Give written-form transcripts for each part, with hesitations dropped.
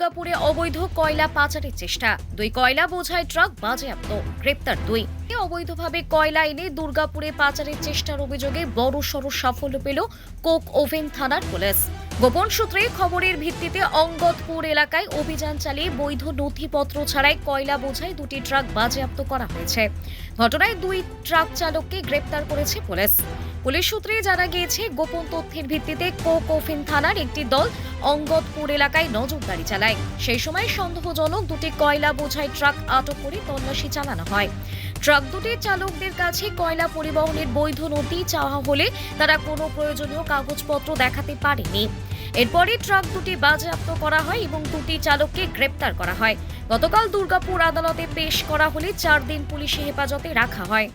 দুর্গাপুরে অবৈধ কয়লা পাচারের চেষ্টা, 2 কয়লা বোঝাই ট্রাক বাজেয়াপ্ত, গ্রেপ্তার 2। অবৈধভাবে কয়লা এনে দুর্গাপুরে পাচারের চেষ্টার অভিযোগে বড়সড় সাফল্য পেল কোক ওভেন থানার পুলিশ। গোপন সূত্রে খবরের ভিত্তিতে অঙ্গদপুর এলাকায় অভিযান চালিয়ে বৈধ নথিপত্র ছাড়াই কয়লা বোঝাই 2টি ট্রাক বাজেয়াপ্ত করা হয়েছে। ঘটনায় 2 ট্রাক চালককে গ্রেপ্তার করেছে পুলিশ। পুলিশ সূত্রে জানা গিয়েছে, গোপন তথ্যের ভিত্তিতে কোক ওভেন থানার একটি দল অঙ্গদপুর এলাকায় নজরদারি চালায়। সেই সময় সন্দেহজনক 2টি কয়লা বোঝাই ট্রাক আটক করে তল্লাশি চালানো হয়। ট্রাক দুটির চালকদের কাছে কয়লা পরিবহনের বৈধ নথি চাওয়া হলে তারা কোনো প্রয়োজনীয় কাগজপত্র দেখাতে পারেনি। এরপরই ট্রাক দুটি বাজেয়াপ্ত করা হয় এবং 2টি চালককে গ্রেপ্তার করা হয়। গতকাল দুর্গাপুর আদালতে পেশ করা হলে 4 দিন পুলিশি হেফাজতে রাখা হয়।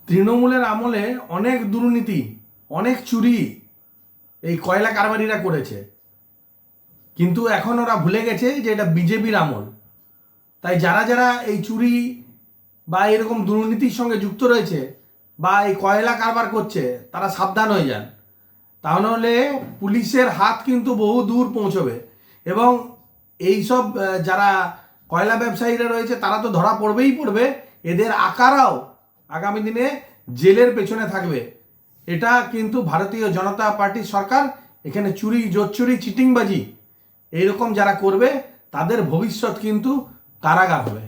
তৃণমূলের আমলে অনেক দুর্নীতি, অনেক চুরি এই কয়লা কারবারিরা করেছে, কিন্তু এখন ওরা ভুলে গেছে যে এটা বিজেপির আমল। তাই যারা যারা এই চুরি বা এরকম দুর্নীতির সঙ্গে যুক্ত রয়েছে বা এই কয়লা কারবার করছে, তারা সাবধান হয়ে যান। তাহলে পুলিশের হাত কিন্তু বহু দূর পৌঁছবে এবং এই সব যারা কয়লা ব্যবসায়ীরা রয়েছে তারা তো ধরা পড়বেই পড়বে, এদের আকারাও আগামী দিনে জেলের পেছনে থাকবে। এটা কিন্তু ভারতীয় জনতা পার্টির সরকার। এখানে চুরি, জোচ্চুরি, চিটিংবাজি এইরকম যারা করবে তাদের ভবিষ্যৎ কিন্তু কারাগার হবে।